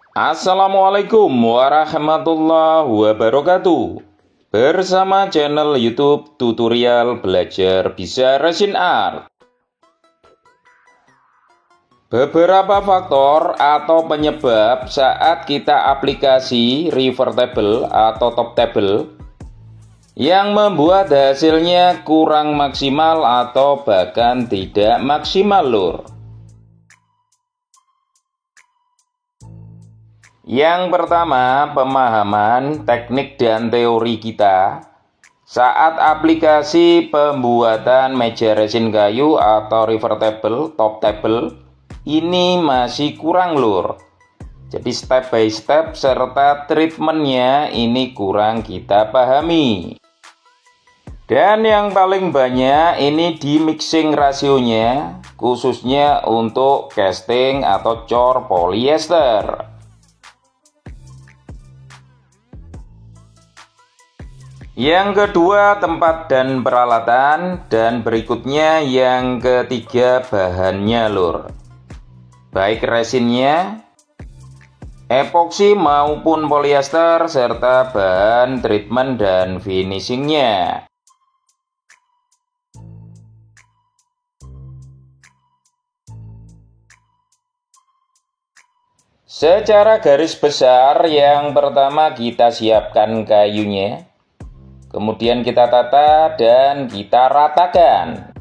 Assalamualaikum warahmatullahi wabarakatuh. Bersama channel YouTube tutorial belajar bisa resin art. Beberapa faktor atau penyebab saat kita aplikasi revertable atau top table yang membuat hasilnya kurang maksimal atau bahkan tidak maksimal lur. Yang pertama, pemahaman teknik dan teori kita saat aplikasi pembuatan meja resin kayu atau revertable top table ini masih kurang lur. Jadi step by step serta treatmentnya ini kurang kita pahami. Dan yang paling banyak ini di mixing rasionya, khususnya untuk casting atau cor polyester. Yang kedua, tempat dan peralatan, dan berikutnya yang ketiga, bahannya lur. Baik resinnya, epoksi maupun polyester, serta bahan treatment dan finishingnya. Secara garis besar, yang pertama kita siapkan kayunya. Kemudian kita tata dan kita ratakan.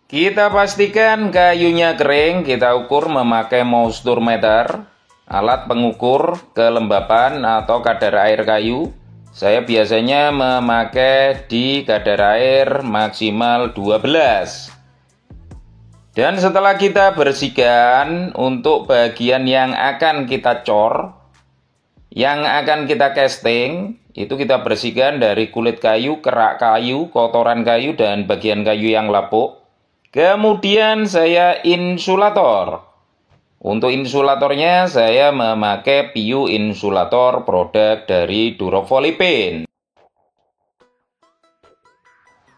Kita pastikan kayunya kering, kita ukur memakai moisture meter, alat pengukur kelembapan atau kadar air kayu. Saya biasanya memakai di kadar air maksimal 12. Dan setelah kita bersihkan untuk bagian yang akan kita cor, yang akan kita casting, itu kita bersihkan dari kulit kayu, kerak kayu, kotoran kayu, dan bagian kayu yang lapuk. Kemudian saya insulator. Untuk insulatornya saya memakai PU insulator produk dari Durofolipin.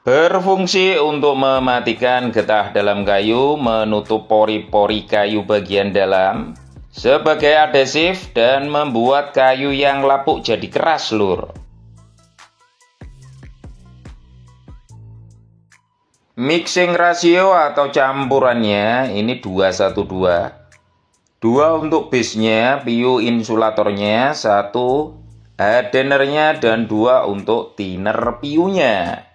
Berfungsi untuk mematikan getah dalam kayu, menutup pori-pori kayu bagian dalam, sebagai adhesif dan membuat kayu yang lapuk jadi keras lur. Mixing rasio atau campurannya ini 2:1:2. 2 untuk base-nya, PU insulatornya, 1 hardenernya, dan 2 untuk thinner PU-nya.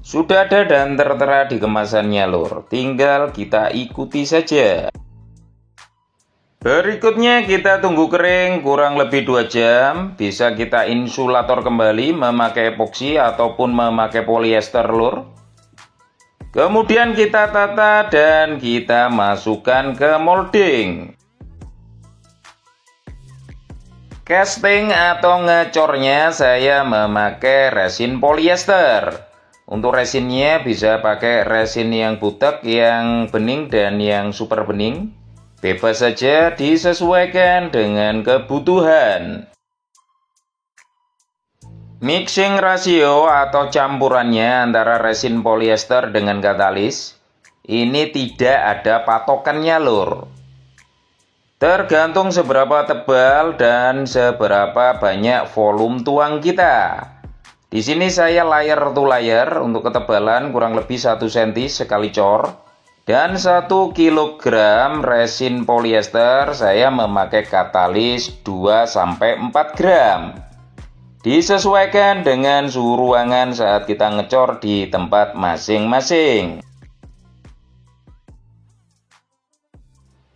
Sudah ada dan tertera di kemasannya lur, tinggal kita ikuti saja. Berikutnya kita tunggu kering kurang lebih 2 jam. Bisa kita insulator kembali memakai epoksi ataupun memakai polyester lur. Kemudian kita tata dan kita masukkan ke molding. Casting atau ngecornya saya memakai resin polyester. Untuk resinnya bisa pakai resin yang butek, yang bening, dan yang super bening. Bebas saja, disesuaikan dengan kebutuhan. Mixing rasio atau campurannya antara resin polyester dengan katalis ini tidak ada patokannya lur. Tergantung seberapa tebal dan seberapa banyak volume tuang kita. Di sini saya layer to layer untuk ketebalan kurang lebih 1 cm sekali cor. Dan 1 kg resin polyester saya memakai katalis 2-4 gram. Disesuaikan dengan suhu ruangan saat kita ngecor di tempat masing-masing.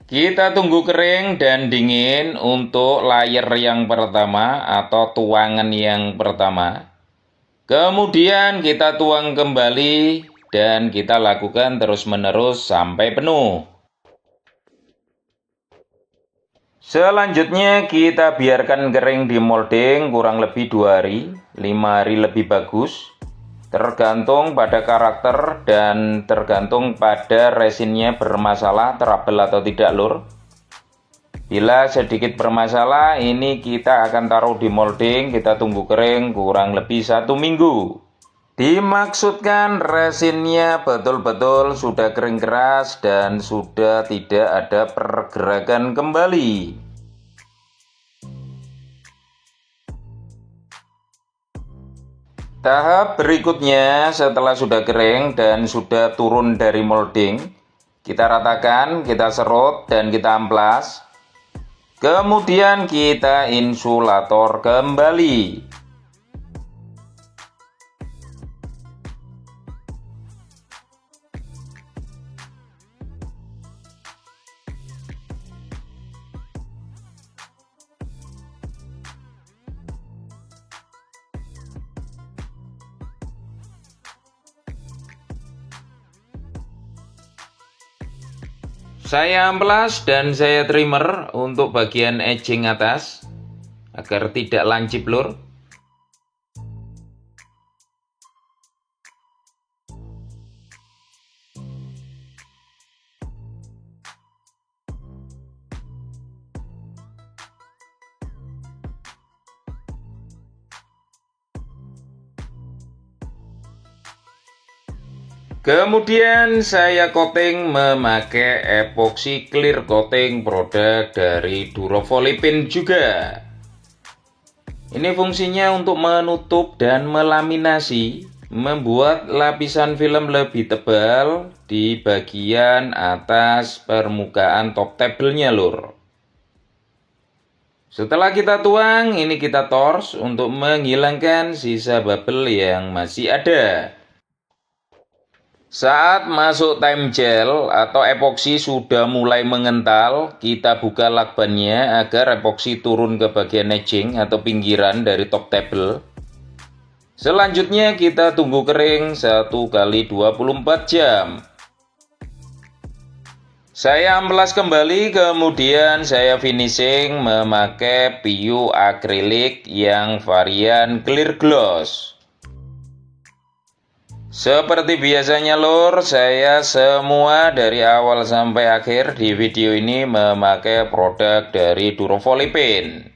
Kita tunggu kering dan dingin untuk layer yang pertama atau tuangan yang pertama. Kemudian kita tuang kembali dan kita lakukan terus-menerus sampai penuh. Selanjutnya kita biarkan kering di molding kurang lebih 2 hari, 5 hari lebih bagus. Tergantung pada karakter dan tergantung pada resinnya bermasalah, trouble atau tidak lur. Bila sedikit bermasalah, ini kita akan taruh di molding, kita tunggu kering kurang lebih 1 minggu. Dimaksudkan resinnya betul-betul sudah kering keras dan sudah tidak ada pergerakan kembali. Tahap berikutnya setelah sudah kering dan sudah turun dari molding, kita ratakan, kita serut, dan kita amplas. Kemudian kita insulator kembali. Saya amplas dan saya trimmer untuk bagian edging atas agar tidak lancip, lur. Kemudian saya coating memakai epoxy clear coating produk dari Durofolipin juga. Ini fungsinya untuk menutup dan melaminasi, membuat lapisan film lebih tebal di bagian atas permukaan top table-nya, lur. Setelah kita tuang, ini kita torch untuk menghilangkan sisa bubble yang masih ada. Saat masuk time gel atau epoksi sudah mulai mengental, kita buka lakbannya agar epoksi turun ke bagian edging atau pinggiran dari top table. Selanjutnya kita tunggu kering 1 kali 24 jam. Saya amplas kembali, kemudian saya finishing memakai PU akrilik yang varian clear gloss. Seperti biasanya, lur, saya semua dari awal sampai akhir di video ini memakai produk dari Durofolipin.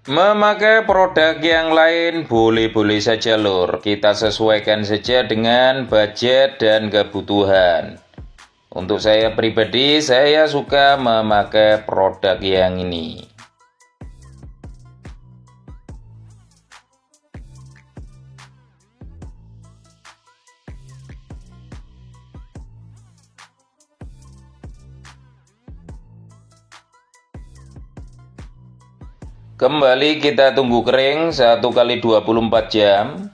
Memakai produk yang lain boleh-boleh saja, lur. Kita sesuaikan saja dengan budget dan kebutuhan. Untuk saya pribadi, saya suka memakai produk yang ini. Kembali kita tunggu kering 1 kali 24 jam.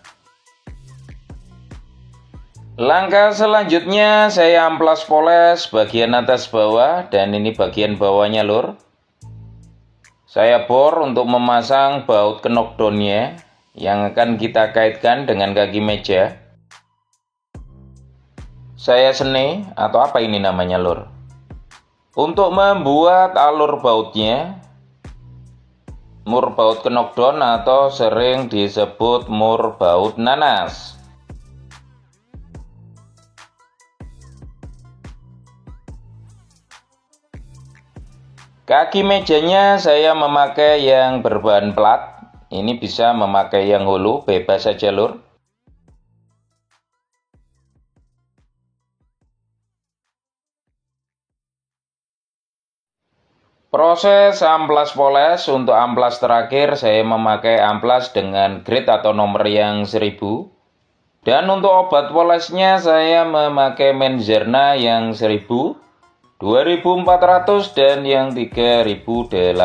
Langkah selanjutnya saya amplas poles bagian atas bawah, dan ini bagian bawahnya, lur. Saya bor untuk memasang baut knockdown-nya yang akan kita kaitkan dengan kaki meja. Saya sene atau apa ini namanya, lur. Untuk membuat alur bautnya, mur baut knockdown atau sering disebut mur baut nanas. Kaki mejanya saya memakai yang berbahan plat. Ini bisa memakai yang hulu, bebas saja, lur. Proses amplas poles, untuk amplas terakhir saya memakai amplas dengan grade atau nomor yang 1000. Dan untuk obat polesnya saya memakai Menzerna yang 1000, 2400 dan yang 3800.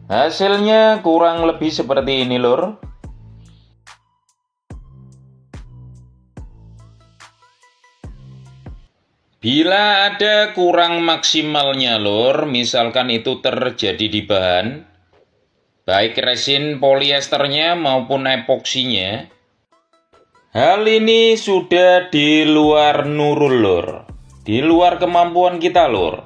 Hasilnya kurang lebih seperti ini lur. Bila ada kurang maksimalnya lur, misalkan itu terjadi di bahan, baik resin polyesternya maupun epoksinya, hal ini sudah di luar nurul lur, di luar kemampuan kita lur.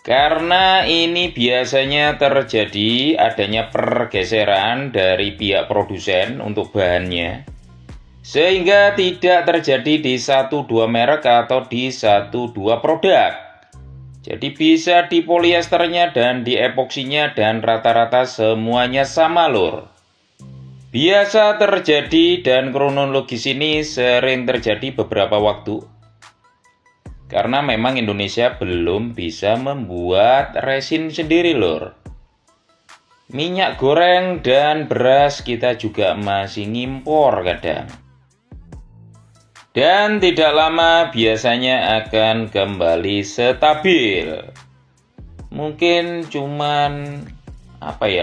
Karena ini biasanya terjadi adanya pergeseran dari pihak produsen untuk bahannya, sehingga tidak terjadi di 1-2 merek atau di 1-2 produk. Jadi bisa di polyesternya dan di epoksinya dan rata-rata semuanya sama lur. Biasa terjadi dan kronologis ini sering terjadi beberapa waktu. Karena memang Indonesia belum bisa membuat resin sendiri lur. Minyak goreng dan beras kita juga masih ngimpor kadang. Dan tidak lama biasanya akan kembali stabil. Mungkin cuman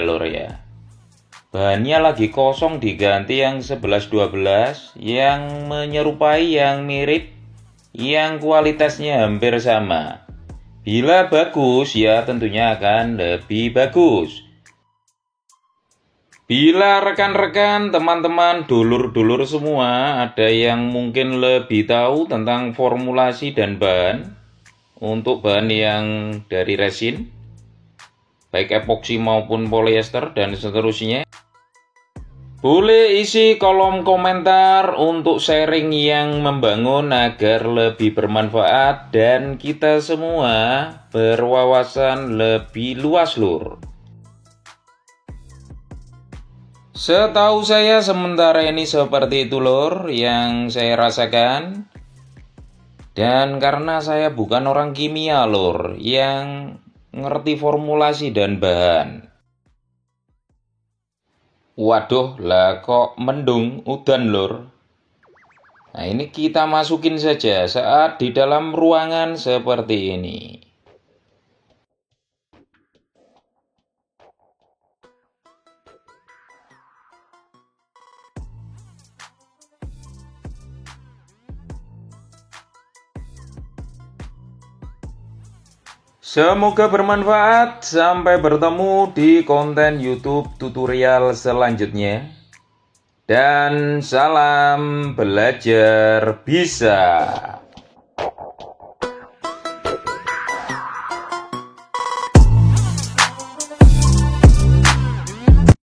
lur ya. Bahannya lagi kosong diganti yang 11-12 yang menyerupai yang mirip, yang kualitasnya hampir sama. Bila bagus ya tentunya akan lebih bagus. Bila rekan-rekan, teman-teman, dulur-dulur semua ada yang mungkin lebih tahu tentang formulasi dan bahan untuk bahan yang dari resin, baik epoksi maupun polyester dan seterusnya, boleh isi kolom komentar untuk sharing yang membangun agar lebih bermanfaat dan kita semua berwawasan lebih luas lur. Setahu saya sementara ini seperti itu lur yang saya rasakan. Dan karena saya bukan orang kimia lur yang ngerti formulasi dan bahan. Waduh, lah kok mendung udan lur. Nah ini kita masukin saja saat di dalam ruangan seperti ini. Semoga bermanfaat. Sampai bertemu di konten YouTube tutorial selanjutnya. Dan salam belajar bisa.